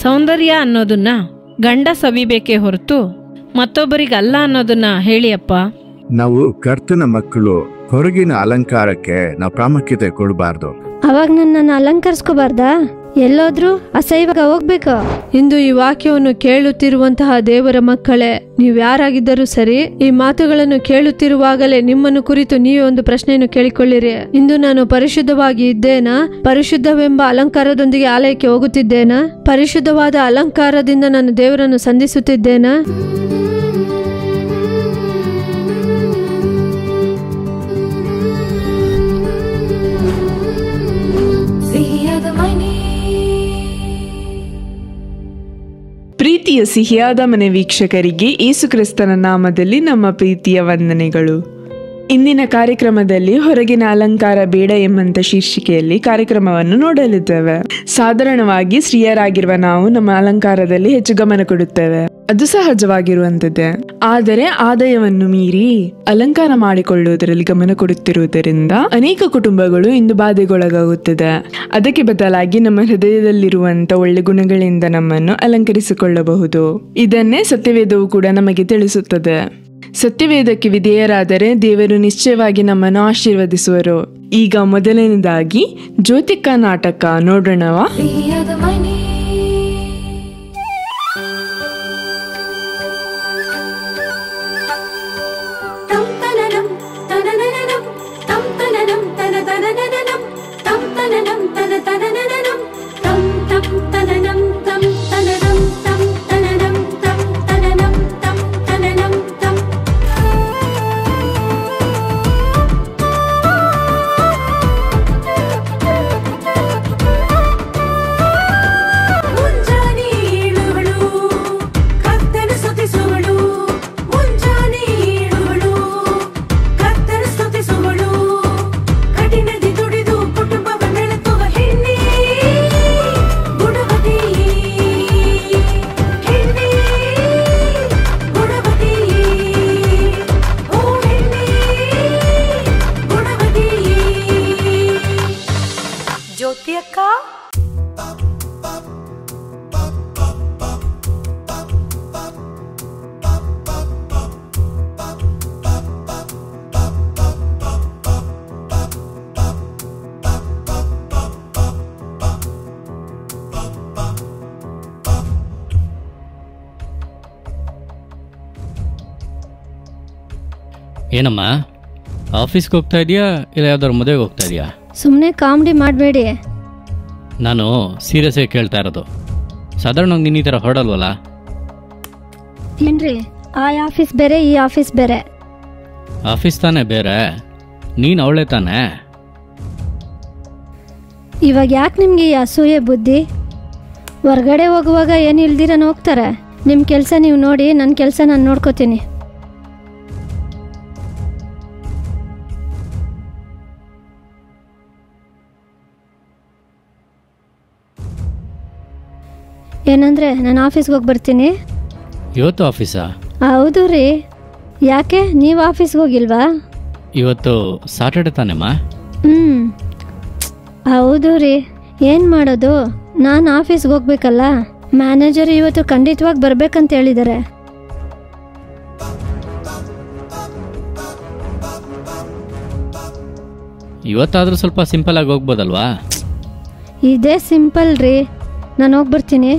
ಸೌಂದರ್ಯ ಅನ್ನೋದನ್ನ ಗಂಡ ಸವಿಬೇಕೇ ಹೊರತು ಮತ್ತೊಬ್ಬರಿಗಲ್ಲ ಅನ್ನೋದನ್ನ ಹೇಳಿಯಪ್ಪ. ನಾವು ಕರ್ತನ ಮಕ್ಕಳು, ಹೊರಗಿನ ಅಲಂಕಾರಕ್ಕೆ ನಾವು ಪ್ರಾಮುಖ್ಯತೆ ಕೊಡಬಾರ್ದು. ಅವಾಗ ನನ್ನನ್ನು ಅಲಂಕರಿಸ್ಕೋಬಾರ್ದಾ? ಎಲ್ಲೋದ್ರೂ ಅಸಹ್ಯವಾಗ ಹೋಗ್ಬೇಕು. ಇಂದು ಈ ವಾಕ್ಯವನ್ನು ಕೇಳುತ್ತಿರುವಂತಹ ದೇವರ ಮಕ್ಕಳೇ, ನೀವು ಯಾರಾಗಿದ್ದರೂ ಸರಿ, ಈ ಮಾತುಗಳನ್ನು ಕೇಳುತ್ತಿರುವಾಗಲೇ ನಿಮ್ಮನ್ನು ಕುರಿತು ನೀವೇ ಒಂದು ಪ್ರಶ್ನೆಯನ್ನು ಕೇಳಿಕೊಳ್ಳಿರಿ. ಇಂದು ನಾನು ಪರಿಶುದ್ಧವಾಗಿ ಇದ್ದೇನಾ? ಪರಿಶುದ್ಧವೆಂಬ ಅಲಂಕಾರದೊಂದಿಗೆ ಆಲಯಕ್ಕೆ ಹೋಗುತ್ತಿದ್ದೇನಾ? ಪರಿಶುದ್ಧವಾದ ಅಲಂಕಾರದಿಂದ ನಾನು ದೇವರನ್ನು ಸಂಧಿಸುತ್ತಿದ್ದೇನಾ? ಪ್ರೀತಿಯ ಸಿಹಿಯಾದ ಮನೆ ವೀಕ್ಷಕರಿಗೆ ಯೇಸು ಕ್ರಿಸ್ತನ ನಾಮದಲ್ಲಿ ನಮ್ಮ ಪ್ರೀತಿಯ ವಂದನೆಗಳು. ಇಂದಿನ ಕಾರ್ಯಕ್ರಮದಲ್ಲಿ ಹೊರಗಿನ ಅಲಂಕಾರ ಬೇಡ ಎಂಬಂತ ಶೀರ್ಷಿಕೆಯಲ್ಲಿ ಕಾರ್ಯಕ್ರಮವನ್ನು ನೋಡಲಿದ್ದೇವೆ. ಸಾಧಾರಣವಾಗಿ ಸ್ತ್ರೀಯರಾಗಿರುವ ನಾವು ನಮ್ಮ ಅಲಂಕಾರದಲ್ಲಿ ಹೆಚ್ಚು ಗಮನ ಕೊಡುತ್ತೇವೆ, ಅದು ಸಹಜವಾಗಿರುವಂತದ್ದೇ. ಆದರೆ ಆದಾಯವನ್ನು ಮೀರಿ ಅಲಂಕಾರ ಮಾಡಿಕೊಳ್ಳುವುದರಲ್ಲಿ ಗಮನ ಕೊಡುತ್ತಿರುವುದರಿಂದ ಅನೇಕ ಕುಟುಂಬಗಳು ಇಂದು ಬಾಧೆಗೊಳಗಾಗುತ್ತದೆ. ಅದಕ್ಕೆ ಬದಲಾಗಿ ನಮ್ಮ ಹೃದಯದಲ್ಲಿರುವಂತ ಒಳ್ಳೆ ಗುಣಗಳಿಂದ ನಮ್ಮನ್ನು ಅಲಂಕರಿಸಿಕೊಳ್ಳಬಹುದು. ಇದನ್ನೇ ಸತ್ಯವೇದವು ಕೂಡ ನಮಗೆ ತಿಳಿಸುತ್ತದೆ. ಸತ್ಯವೇದಕ್ಕೆ ವಿಧೇಯರಾದರೆ ದೇವರು ನಿಶ್ಚಯವಾಗಿ ನಮ್ಮನ್ನು ಆಶೀರ್ವದಿಸುವರು. ಈಗ ಮೊದಲನೇದಾಗಿ ಜ್ಯೋತಿಕ ನಾಟಕ ನೋಡೋಣವಾ? ಏನಮ್ಮ, ಆಫೀಸ್ಗೆ ಹೋಗ್ತಾ ಇದೆಯಾ ಇಲ್ಲ ಯಾವ್ದಾದ್ರು ಮದುವೆಗೆ ಹೋಗ್ತಾ ಇದೆಯಾ? ಸುಮ್ಮನೆ ಕಾಮಿಡಿ ಮಾಡಬೇಡಿ. ನಾನು ಸೀರಿಯಸ್ ಆಗಿ ಕೇಳ್ತಾ ಇರೋದು. ಸಾಧಾರಣವಾಗಿ ನೀನು ಈ ಥರ ಹೊರಡಲ್ವಲ್ಲ? ಏನ್ರಿ, ಆ ಆಫೀಸ್ ಬೇರೆ ಈ ಆಫೀಸ್ ಬೇರೆ. ಆಫೀಸ್ ತಾನೇ ಬೇರೆ, ನೀನು ಅವಳೇ ತಾನೇ. ಇವಾಗ ಯಾಕೆ ನಿಮಗೆ ಈ ಅಸೂಯೆ ಬುದ್ಧಿ? ಹೊರ್ಗಡೆ ಹೋಗುವಾಗ ಏನು ಇಲ್ದಿರನ ಹೋಗ್ತಾರೆ. ನಿಮ್ಮ ಕೆಲಸ ನೀವು ನೋಡಿ, ನನ್ನ ಕೆಲಸ ನಾನು ನೋಡ್ಕೋತೀನಿ. ಏನಂದ್ರೆ ನಾನು ಆಫೀಸ್ಗೆ ಹೋಗಿ ಬರ್ತೀನಿ. ಇವತ್ತು ಆಫೀಸಾ? ಹೌದು ರೀ. ಯಾಕೆ, ನೀವು ಆಫೀಸ್ಗೆ ಹೋಗಿಲ್ವಾ? ಇವತ್ತು ಸಾಟರ್ಡೆ ತಾನೇಮ್ಮ? ಹೌದು ರೀ. ಏನು ಮಾಡೋದು, ನಾನು ಆಫೀಸ್ಗೆ ಹೋಗ್ಬೇಕಲ್ಲ. ಮ್ಯಾನೇಜರ್ ಇವತ್ತು ಖಂಡಿತವಾಗಿ ಬರ್ಬೇಕಂತ ಹೇಳಿದ್ದಾರೆ. ಇವತ್ತಾದರೂ ಸ್ವಲ್ಪ ಸಿಂಪಲ್ ಆಗಿ ಹೋಗ್ಬೋದಲ್ವಾ? ಇದೇ ಸಿಂಪಲ್ ರೀ. ನಾನು ಹೋಗ್ಬರ್ತೀನಿ.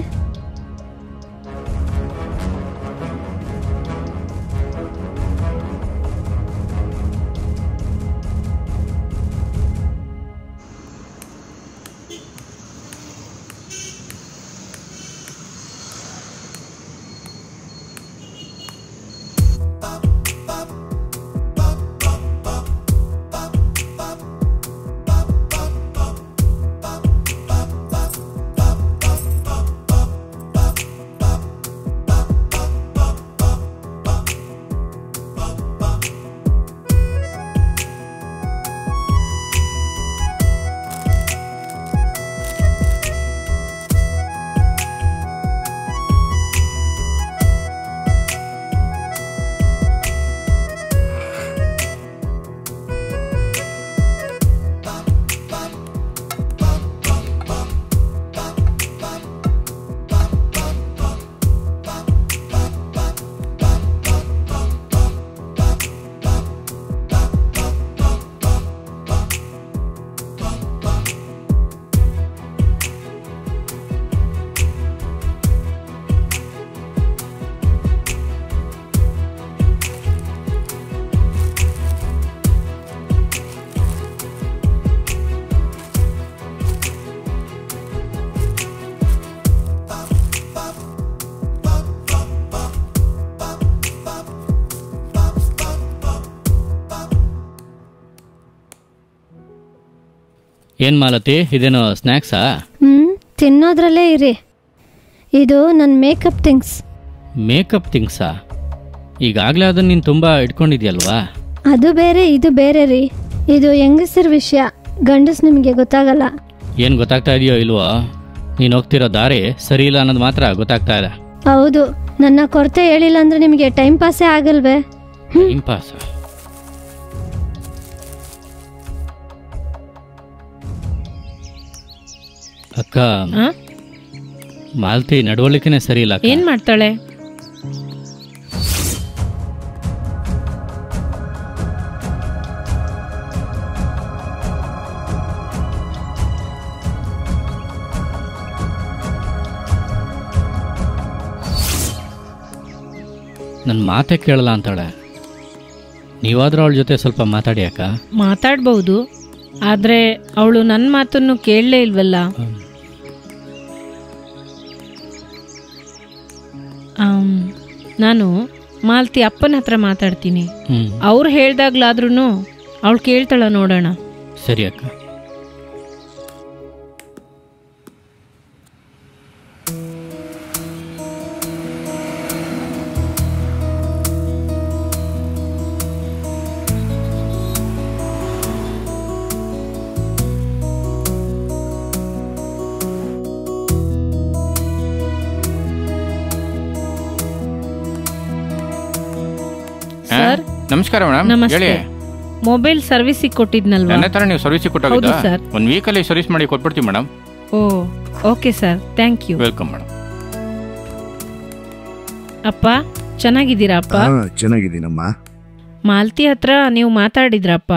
ಏನು ಮಾಲತಿ, ಇದೇನು ಸ್ನ್ಯಾಕ್ಸಾ? ತಿನ್ನೋದ್ರಲ್ಲೇ ಇರಿ. ಇದು ನನ್ನ ಮೇಕಪ್ ಥಿಂಗ್ಸ್. ಮೇಕಪ್ ಥಿಂಗ್ಸಾ? ಈಗಾಗಲೇ ಅದನ್ನು ನೀನು ತುಂಬ ಇಟ್ಕೊಂಡಿದ್ಯಲ್ವಾ? ಅದು ಬೇರೆ ಇದು ಬೇರೆ ರೀ. ಇದು ಹೆಂಗಸರ ವಿಷಯ, ಗಂಡಸ್ ನಿಮಗೆ ಗೊತ್ತಾಗಲ್ಲ. ಏನು ಗೊತ್ತಾಗ್ತಾ ಇದೆಯೋ ಇಲ್ವೋ, ನೀನು ಹೋಗ್ತಿರೋ ದಾರಿ ಸರಿ ಇಲ್ಲ ಅನ್ನೋದು ಮಾತ್ರ ಗೊತ್ತಾಗ್ತಾ ಇದೆ. ಹೌದು, ನನ್ನ ಕೊರತೆ ಹೇಳಿಲ್ಲ ಅಂದ್ರೆ ನಿಮಗೆ ಟೈಮ್ ಪಾಸೇ ಆಗಲ್ವೇ? Time pass? ಅಕ್ಕ, ಮಾಲತಿ ನಡವಳಿಕೆನೇ ಸರಿ ಇಲ್ಲ. ಏನ್ ಮಾಡ್ತಾಳೆ? ನನ್ನ ಮಾತೇ ಕೇಳಲ್ಲ ಅಂತಾಳೆ. ನೀವಾದ್ರೂ ಅವಳ ಜೊತೆ ಸ್ವಲ್ಪ ಮಾತಾಡಿ ಅಕ್ಕ. ಮಾತಾಡ್ಬಹುದು, ಆದ್ರೆ ಅವಳು ನನ್ನ ಮಾತನ್ನು ಕೇಳಲೇ ಇಲ್ವಲ್ಲ. ನಾನು ಮಾಲತಿ ಅಪ್ಪನ ಹತ್ರ ಮಾತಾಡ್ತೀನಿ. ಅವ್ರು ಹೇಳ್ದಾಗ್ಲಾದ್ರೂ ಅವಳು ಕೇಳ್ತಾಳ ನೋಡೋಣ. ಸರಿ ಅಕ್ಕ. ಸರ್ ನಮಸ್ಕಾರ ಮೇಡಮ್. ನಮಸ್ತೆ. ಮೊಬೈಲ್ ಸರ್ವಿಸಿಗೆ ಕೊಟ್ಟಿದ್ನಲ್ವಾ? ನನ್ನ ತರ ನೀವು ಸರ್ವಿಸಿಗೆ ಕೊಟ್ಟಾಗ ಹೌದು ಸರ್. ಒಂದು ವೀಕಲ್ಲಿ ಸರ್ವಿಸ್ ಮಾಡಿ ಕೊಟ್ಬಿಡ್ತೀವಿ madam. Oh okay sir, thank you. Welcome madam. ಅಪ್ಪ ಚೆನ್ನಾಗಿದ್ದೀರಾ? ಅಪ್ಪ ಚೆನ್ನಾಗಿದ್ದೀನಮ್ಮ. ಮಾಲತಿ ಹತ್ರ ನೀವು ಮಾತಾಡಿದ್ರಪ್ಪ?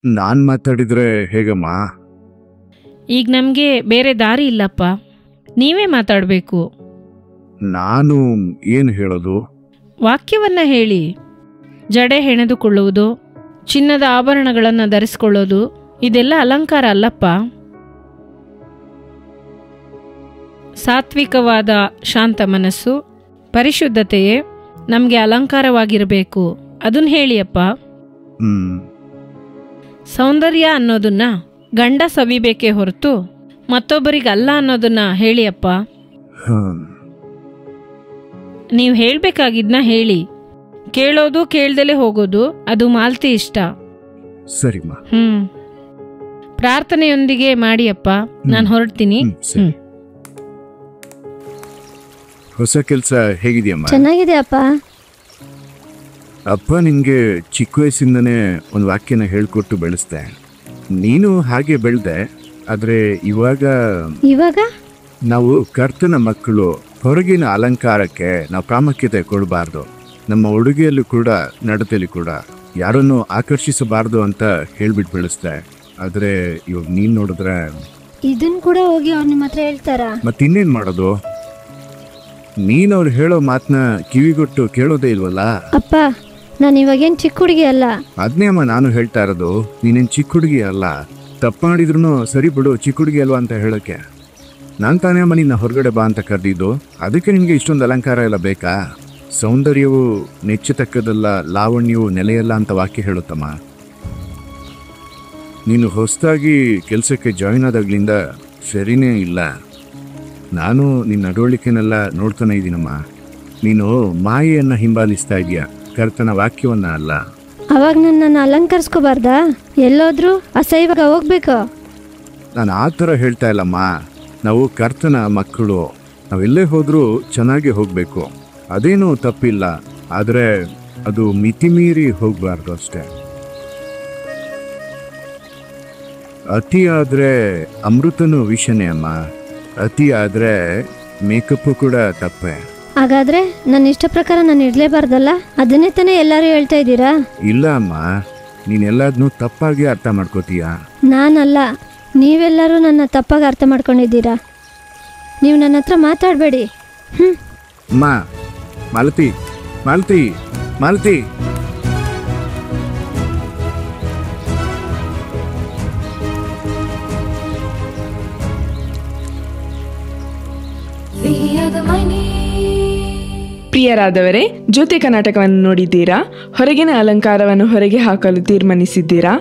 ನಾನ್ ಮಾತಾಡಿದ್ರೆ ಹೇಗಮ್ಮ? ಈಗ ನಮಗೆ ಬೇರೆ ದಾರಿ ಇಲ್ಲಪ್ಪ, ನೀವೇ ಮಾತಾಡಬೇಕು. ನಾನು ಏನು ಹೇಳೋದು? ವಾಕ್ಯವನ್ನ ಹೇಳಿ. ಜಡೆ ಹೆಣೆದುಕೊಳ್ಳುವುದು, ಚಿನ್ನದ ಆಭರಣಗಳನ್ನು ಧರಿಸಿಕೊಳ್ಳೋದು ಇದೆಲ್ಲ ಅಲಂಕಾರ ಅಲ್ಲಪ್ಪ. ಸಾತ್ವಿಕವಾದ ಶಾಂತ ಮನಸ್ಸು, ಪರಿಶುದ್ಧತೆಯೇ ನಮಗೆ ಅಲಂಕಾರವಾಗಿರಬೇಕು. ಅದನ್ನ ಹೇಳಿಯಪ್ಪ. ಸೌಂದರ್ಯ ಅನ್ನೋದನ್ನ ಗಂಡ ಸವಿಬೇಕೇ ಹೊರತು ಮತ್ತೊಬ್ಬರಿಗಲ್ಲ ಅನ್ನೋದನ್ನ ಹೇಳಿಯಪ್ಪ. ನೀವು ಹೇಳ್ಬೇಕಾಗಿದ್ನ ಹೇಳಿ. ಕೇಳೋದು ಕೇಳ್ದಲೇ ಹೋಗೋದು ಅದು ಮಾಲತಿ ಇಷ್ಟ. ಸರಿಮ್ಮ. ಪ್ರಾರ್ಥನೆಯೊಂದಿಗೆ ಮಾಡಿಯಪ್ಪ. ನಾನು ಹೊರಡ್ತೀನಿ. ಹೊಸ ಕೆಲಸ ಹೇಗಿದೆಯಮ್ಮ? ಚೆನ್ನಾಗಿದೆ ಅಪ್ಪ. ಅಪ್ಪ ನಿನ್ಗೆ ಚಿಕ್ಕ ವಯಸ್ಸಿಂದನೇ ಒಂದು ವಾಕ್ಯನ ಹೇಳ್ಕೊಟ್ಟು ಬೆಳೆಸ್ದೆ. ನೀನು ಹಾಗೆ ಬೆಳೆದೆ. ಆದ್ರೆ ಇವಾಗ ನಾವು ಕರ್ತನ ಮಕ್ಕಳು. ಹೊರಗಿನ ಅಲಂಕಾರಕ್ಕೆ ನಾವು ಪ್ರಾಮುಖ್ಯತೆ ಕೊಡಬಾರ್ದು. ನಮ್ಮ ಉಡುಗೆಯಲ್ಲೂ ಕೂಡ ನಡತೆಯಲ್ಲಿ ಕೂಡ ಯಾರನ್ನು ಆಕರ್ಷಿಸಬಾರ್ದು ಅಂತ ಹೇಳ್ಬಿಟ್ಟು ಬೆಳೆಸ್ದೆ. ಆದ್ರೆ ಇವಾಗ ನೀನ್ ನೋಡಿದ್ರೆ ಇದನ್ ಕೂಡ ಹೋಗಿ ಅವ್ರು ನಿಮ್ಮ ಹತ್ರ ಹೇಳ್ತಾರ? ಮತ್ತಿನ್ನೇನ್ ಮಾಡೋದು? ನೀನ್ ಅವ್ರು ಹೇಳೋ ಮಾತನ್ನ ಕಿವಿಗೊಟ್ಟು ಕೇಳೋದೇ ಇಲ್ವಲ್ಲ. ಅಪ್ಪ, ನಾನು ಇವಾಗೇನ್ ಚಿಕ್ಕ ಹುಡುಗಿ ಅಲ್ಲ. ಅದ್ನೇ ಅಮ್ಮ ನಾನು ಹೇಳ್ತಾ ಇರೋದು. ನೀನೇನ್ ಚಿಕ್ಕ ಹುಡುಗಿ ಅಲ್ಲ. ತಪ್ಪು ಮಾಡಿದ್ರು ಸರಿ ಬಿಡು, ಚಿಕ್ಕ ಹುಡುಗಿ ಅಲ್ವಾ ಅಂತ ಹೇಳಕ್ಕೆ. ನಾನು ತಾನೇ ಅಮ್ಮ ನಿನ್ನ ಹೊರಗಡೆ ಬಾ ಅಂತ ಕರೆದಿದ್ದು. ಅದಕ್ಕೆ ನಿನಗೆ ಇಷ್ಟೊಂದು ಅಲಂಕಾರ ಎಲ್ಲ ಬೇಕಾ? ಸೌಂದರ್ಯವು ನೆಚ್ಚತಕ್ಕದಲ್ಲ, ಲಾವಣ್ಯವು ನೆಲೆಯಲ್ಲ ಅಂತ ವಾಕ್ಯ ಹೇಳುತ್ತಮ್ಮ. ನೀನು ಹೊಸದಾಗಿ ಕೆಲಸಕ್ಕೆ ಜಾಯಿನ್ ಆದಾಗ್ಲಿಂದ ಸರಿನೇ ಇಲ್ಲ. ನಾನು ನಿನ್ನ ನಡವಳಿಕೆನೆಲ್ಲ ನೋಡ್ತಾನೆ ಇದ್ದೀನಮ್ಮ. ನೀನು ಮಾಯೆಯನ್ನು ಹಿಂಬಾಲಿಸ್ತಾ ಇದೀಯ, ಕರ್ತನ ವಾಕ್ಯವನ್ನ ಅಲ್ಲ. ಅವಾಗ ನನ್ನನ್ನು ಅಲಂಕರಿಸ್ಕೋಬಾರ್ದಾ? ಎಲ್ಲೋದ್ರು ಅಸಹ್ಯವಾಗ ಹೋಗ್ಬೇಕು? ನಾನು ಆ ಥರ ಹೇಳ್ತಾ ಇಲ್ಲಮ್ಮ. ನಾವು ಕರ್ತನ ಮಕ್ಕಳು. ನಾವೆಲ್ಲೇ ಹೋದ್ರೂ ಚೆನ್ನಾಗಿ ಹೋಗಬೇಕು. ಅದೇನೂ ತಪ್ಪಿಲ್ಲ. ಆದರೆ ಅದು ಮಿತಿಮೀರಿ ಹೋಗಬಾರ್ದು ಅಷ್ಟೇ. ಅತಿ ಆದರೆ ಅಮೃತನೂ ವಿಷನೇ ಅಮ್ಮ. ಅತಿ ಆದರೆ ಮೇಕಪ್ಪು ಕೂಡ ತಪ್ಪೆ. ಹಾಗಾದ್ರೆ ನನ್ನ ಇಷ್ಟ ಪ್ರಕಾರ ನಾನು ಇರ್ಲೇಬಾರ್ದಲ್ಲ? ಅದನ್ನೇ ತಾನೇ ಎಲ್ಲರೂ ಹೇಳ್ತಾ ಇದ್ದೀರಾ? ಇಲ್ಲ ಅಮ್ಮ, ನೀನೆಲ್ಲದನ್ನೂ ತಪ್ಪಾಗಿ ಅರ್ಥ ಮಾಡ್ಕೋತೀಯ. ನಾನಲ್ಲ, ನೀವೆಲ್ಲರೂ ನನ್ನ ತಪ್ಪಾಗಿ ಅರ್ಥ ಮಾಡ್ಕೊಂಡಿದ್ದೀರಾ. ನೀವು ನನ್ನ ಹತ್ರ ಮಾತಾಡಬೇಡಿ. ಅಮ್ಮ, ಮಾಲತಿ ಮಾಲತಿ ಮಾಲತಿ ಪ್ರಿಯರಾದವರೇ, ಜ್ಯೋತಿ ಕರ್ನಾಟಕವನ್ನು ನೋಡಿದ್ದೀರಾ? ಹೊರಗಿನ ಅಲಂಕಾರವನ್ನು ಹೊರಗೆ ಹಾಕಲು ತೀರ್ಮಾನಿಸಿದ್ದೀರಾ?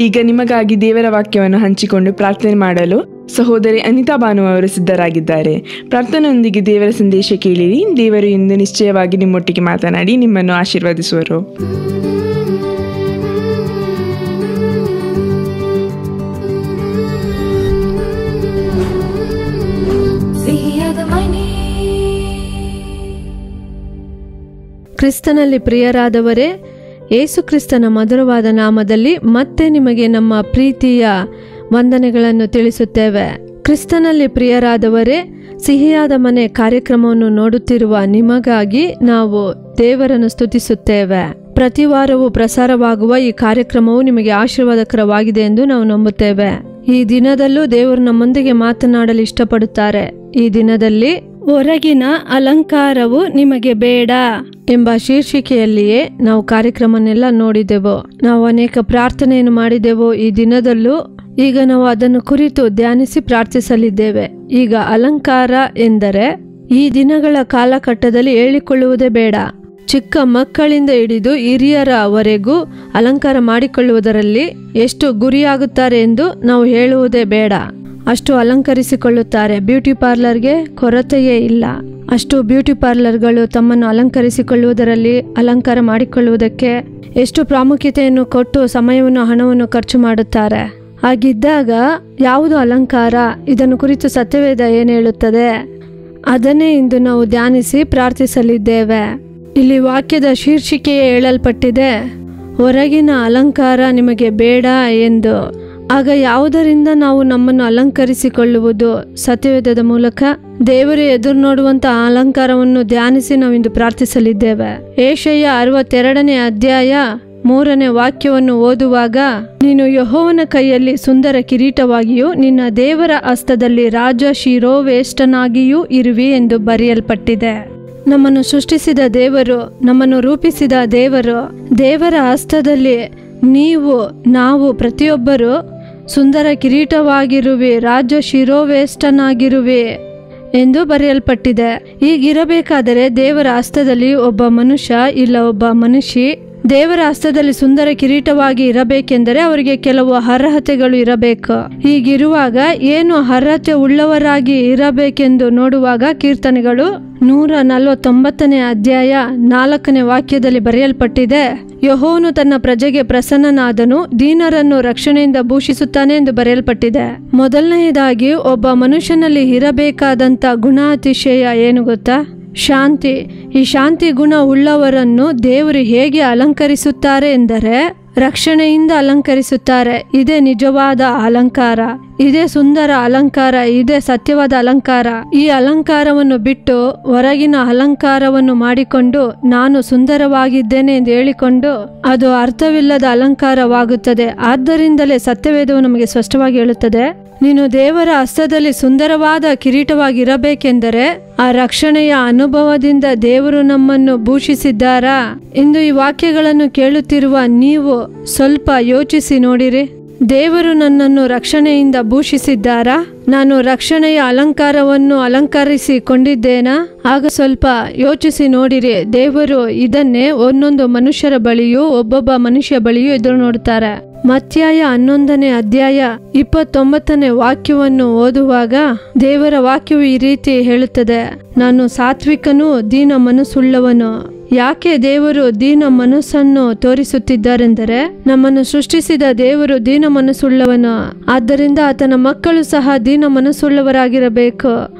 ಈಗ ನಿಮಗಾಗಿ ದೇವರ ವಾಕ್ಯವನ್ನು ಹಂಚಿಕೊಂಡು ಪ್ರಾರ್ಥನೆ ಮಾಡಲು ಸಹೋದರಿ ಅನಿತಾ ಭಾನು ಅವರು ಸಿದ್ಧರಾಗಿದ್ದಾರೆ. ಪ್ರಾರ್ಥನೆಯೊಂದಿಗೆ ದೇವರ ಸಂದೇಶ ಕೇಳಿರಿ. ದೇವರು ಇಂದು ನಿಶ್ಚಯವಾಗಿ ನಿಮ್ಮೊಟ್ಟಿಗೆ ಮಾತನಾಡಿ ನಿಮ್ಮನ್ನು ಆಶೀರ್ವದಿಸುವರು. ಕ್ರಿಸ್ತನಲ್ಲಿ ಪ್ರಿಯರಾದವರೇ, ಯೇಸು ಕ್ರಿಸ್ತನ ಮಧುರವಾದ ನಾಮದಲ್ಲಿ ಮತ್ತೆ ನಿಮಗೆ ನಮ್ಮ ಪ್ರೀತಿಯ ವಂದನೆಗಳನ್ನು ತಿಳಿಸುತ್ತೇವೆ. ಕ್ರಿಸ್ತನಲ್ಲಿ ಪ್ರಿಯರಾದವರೇ, ಸಿಹಿಯಾದ ಮನೆ ಕಾರ್ಯಕ್ರಮವನ್ನು ನೋಡುತ್ತಿರುವ ನಿಮಗಾಗಿ ನಾವು ದೇವರನ್ನು ಸ್ತುತಿಸುತ್ತೇವೆ. ಪ್ರತಿ ವಾರವೂ ಪ್ರಸಾರವಾಗುವ ಈ ಕಾರ್ಯಕ್ರಮವು ನಿಮಗೆ ಆಶೀರ್ವಾದಕರವಾಗಿದೆ ಎಂದು ನಾವು ನಂಬುತ್ತೇವೆ. ಈ ದಿನದಲ್ಲೂ ದೇವರು ನಮ್ಮೊಂದಿಗೆ ಮಾತನಾಡಲು ಇಷ್ಟಪಡುತ್ತಾರೆ. ಈ ದಿನದಲ್ಲಿ ಹೊರಗಿನ ಅಲಂಕಾರವು ನಿಮಗೆ ಬೇಡ ಎಂಬ ಶೀರ್ಷಿಕೆಯಲ್ಲಿಯೇ ನಾವು ಕಾರ್ಯಕ್ರಮನೆಲ್ಲ ನೋಡಿದೆವು. ನಾವು ಅನೇಕ ಪ್ರಾರ್ಥನೆಯನ್ನು ಮಾಡಿದೆವು. ಈ ದಿನದಲ್ಲೂ ಈಗ ನಾವು ಅದನ್ನು ಕುರಿತು ಧ್ಯಾನಿಸಿ ಪ್ರಾರ್ಥಿಸಲಿದ್ದೇವೆ. ಈಗ ಅಲಂಕಾರ ಎಂದರೆ ಈ ದಿನಗಳ ಕಾಲಘಟ್ಟದಲ್ಲಿ ಹೇಳಿಕೊಳ್ಳುವುದೇ ಬೇಡ. ಚಿಕ್ಕ ಮಕ್ಕಳಿಂದ ಹಿಡಿದು ಹಿರಿಯರವರೆಗೂ ಅಲಂಕಾರ ಮಾಡಿಕೊಳ್ಳುವುದರಲ್ಲಿ ಎಷ್ಟು ಗುರಿಯಾಗುತ್ತಾರೆ ಎಂದು ನಾವು ಹೇಳುವುದೇ ಬೇಡ. ಅಷ್ಟು ಅಲಂಕರಿಸಿಕೊಳ್ಳುತ್ತಾರೆ. ಬ್ಯೂಟಿ ಪಾರ್ಲರ್ಗೆ ಕೊರತೆಯೇ ಇಲ್ಲ. ಅಷ್ಟು ಬ್ಯೂಟಿ ಪಾರ್ಲರ್ಗಳು ತಮ್ಮನ್ನು ಅಲಂಕರಿಸಿಕೊಳ್ಳುವುದರಲ್ಲಿ, ಅಲಂಕಾರ ಮಾಡಿಕೊಳ್ಳುವುದಕ್ಕೆ ಎಷ್ಟು ಪ್ರಾಮುಖ್ಯತೆಯನ್ನು ಕೊಟ್ಟು ಸಮಯವನ್ನು ಹಣವನ್ನು ಖರ್ಚು ಮಾಡುತ್ತಾರೆ. ಹಾಗಿದ್ದಾಗ ಯಾವುದು ಅಲಂಕಾರ? ಇದನ್ನು ಕುರಿತು ಸತ್ಯವೇದ ಏನು ಹೇಳುತ್ತದೆ? ಅದನ್ನೇ ಇಂದು ನಾವು ಧ್ಯಾನಿಸಿ ಪ್ರಾರ್ಥಿಸಲಿದ್ದೇವೆ. ಇಲ್ಲಿ ವಾಕ್ಯದ ಶೀರ್ಷಿಕೆಯೇ ಹೇಳಲ್ಪಟ್ಟಿದೆ, ಹೊರಗಿನ ಅಲಂಕಾರ ನಿಮಗೆ ಬೇಡ ಎಂದು. ಆಗ ಯಾವುದರಿಂದ ನಾವು ನಮ್ಮನ್ನು ಅಲಂಕರಿಸಿಕೊಳ್ಳುವುದು? ಸತ್ಯವೇದದ ಮೂಲಕ ದೇವರು ಎದುರು ನೋಡುವಂತಹ ಅಲಂಕಾರವನ್ನು ಧ್ಯಾನಿಸಿ ನಾವಿಂದು ಪ್ರಾರ್ಥಿಸಲಿದ್ದೇವೆ. ಯೆಶಾಯ 62ನೇ ಅಧ್ಯಾಯ 3ನೇ ವಾಕ್ಯವನ್ನು ಓದುವಾಗ, ನೀನು ಯೆಹೋವನ ಕೈಯಲ್ಲಿ ಸುಂದರ ಕಿರೀಟವಾಗಿಯೂ ನಿನ್ನ ದೇವರ ಹಸ್ತದಲ್ಲಿ ರಾಜ ಶಿರೋವೇಷ್ಟನಾಗಿಯೂ ಇರುವಿ ಎಂದು ಬರೆಯಲ್ಪಟ್ಟಿದೆ. ನಮ್ಮನ್ನು ಸೃಷ್ಟಿಸಿದ ದೇವರು, ನಮ್ಮನ್ನು ರೂಪಿಸಿದ ದೇವರು, ದೇವರ ಹಸ್ತದಲ್ಲಿ ನಾವು ಪ್ರತಿಯೊಬ್ಬರು ಸುಂದರ ಕಿರೀಟವಾಗಿರುವೆ, ರಾಜ ಶಿರೋವೇಷ್ಟನಾಗಿರುವೆ ಎಂದು ಬರೆಯಲ್ಪಟ್ಟಿದೆ. ಹೀಗಿರಬೇಕಾದರೆ ದೇವರ ಹಸ್ತದಲ್ಲಿ ಒಬ್ಬ ಮನುಷ್ಯ ಇಲ್ಲ ಒಬ್ಬ ಮನುಷ್ಯ ದೇವರ ಹಸ್ತದಲ್ಲಿ ಸುಂದರ ಕಿರೀಟವಾಗಿ ಇರಬೇಕೆಂದರೆ ಅವರಿಗೆ ಕೆಲವು ಅರ್ಹತೆಗಳು ಇರಬೇಕು. ಹೀಗಿರುವಾಗ ಏನು ಅರ್ಹತೆ ಉಳ್ಳವರಾಗಿ ಇರಬೇಕೆಂದು ನೋಡುವಾಗ ಕೀರ್ತನೆಗಳು 149ನೇ ಅಧ್ಯಾಯ 4ನೇ ವಾಕ್ಯದಲ್ಲಿ ಬರೆಯಲ್ಪಟ್ಟಿದೆ, ಯೆಹೋವನು ತನ್ನ ಪ್ರಜೆಗೆ ಪ್ರಸನ್ನನಾದನು, ದೀನರನ್ನು ರಕ್ಷಣೆಯಿಂದ ಭೂಷಿಸುತ್ತಾನೆ ಎಂದು ಬರೆಯಲ್ಪಟ್ಟಿದೆ. ಮೊದಲನೆಯದಾಗಿ ಒಬ್ಬ ಮನುಷ್ಯನಲ್ಲಿ ಇರಬೇಕಾದಂಥ ಗುಣಾತಿಶಯ ಏನು ಗೊತ್ತಾ? ಶಾಂತಿ. ಈ ಶಾಂತಿ ಗುಣ ಉಳ್ಳವರನ್ನು ದೇವರು ಹೇಗೆ ಅಲಂಕರಿಸುತ್ತಾರೆ ಎಂದರೆ ರಕ್ಷಣೆಯಿಂದ ಅಲಂಕರಿಸುತ್ತಾರೆ. ಇದೇ ನಿಜವಾದ ಅಲಂಕಾರ, ಇದೇ ಸುಂದರ ಅಲಂಕಾರ, ಇದೇ ಸತ್ಯವಾದ ಅಲಂಕಾರ. ಈ ಅಲಂಕಾರವನ್ನು ಬಿಟ್ಟು ಹೊರಗಿನ ಅಲಂಕಾರವನ್ನು ಮಾಡಿಕೊಂಡು ನಾನು ಸುಂದರವಾಗಿದ್ದೇನೆ ಎಂದು ಹೇಳಿಕೊಂಡು ಅದು ಅರ್ಥವಿಲ್ಲದ ಅಲಂಕಾರವಾಗುತ್ತದೆ. ಆದ್ದರಿಂದಲೇ ಸತ್ಯವೇದವು ನಮಗೆ ಸ್ಪಷ್ಟವಾಗಿ ಹೇಳುತ್ತದೆ, ನೀನು ದೇವರ ಹಸ್ತದಲ್ಲಿ ಸುಂದರವಾದ ಕಿರೀಟವಾಗಿರಬೇಕೆಂದರೆ ಆ ರಕ್ಷಣೆಯ ಅನುಭವದಿಂದ ದೇವರು ನಮ್ಮನ್ನು ಭೂಷಿಸಿದ್ದಾರಾ? ಇಂದು ಈ ವಾಕ್ಯಗಳನ್ನು ಕೇಳುತ್ತಿರುವ ನೀವು ಸ್ವಲ್ಪ ಯೋಚಿಸಿ ನೋಡಿರಿ. ದೇವರು ನನ್ನನ್ನು ರಕ್ಷಣೆಯಿಂದ ಭೂಷಿಸಿದ್ದಾರಾ? ನಾನು ರಕ್ಷಣೆಯ ಅಲಂಕಾರವನ್ನು ಅಲಂಕರಿಸಿಕೊಂಡಿದ್ದೇನಾ? ಆಗ ಸ್ವಲ್ಪ ಯೋಚಿಸಿ ನೋಡಿರಿ. ದೇವರು ಇದನ್ನೇ ಒಂದೊಂದು ಮನುಷ್ಯರ ಬಳಿಯೂ ಒಬ್ಬೊಬ್ಬ ಮನುಷ್ಯ ಬಳಿಯೂ ಎದುರು ನೋಡುತ್ತಾರೆ. ಮತ್ತಾಯ 11ನೇ ಅಧ್ಯಾಯ 29ನೇ ವಾಕ್ಯವನ್ನು ಓದುವಾಗ ದೇವರ ವಾಕ್ಯವು ಈ ರೀತಿ ಹೇಳುತ್ತದೆ, ನಾನು ಸಾತ್ವಿಕನೂ ದೀನ ಮನಸ್ಸುಳ್ಳವನು. ಯಾಕೆ ದೇವರು ದೀನ ಮನಸ್ಸನ್ನು ತೋರಿಸುತ್ತಿದ್ದಾರೆಂದರೆ ನಮ್ಮನ್ನು ಸೃಷ್ಟಿಸಿದ ದೇವರು ದೀನ ಮನಸ್ಸುಳ್ಳವನು. ಆದ್ದರಿಂದ ಆತನ ಮಕ್ಕಳು ಸಹ ದೀನ ಮನಸ್ಸುಳ್ಳವರಾಗಿರಬೇಕು.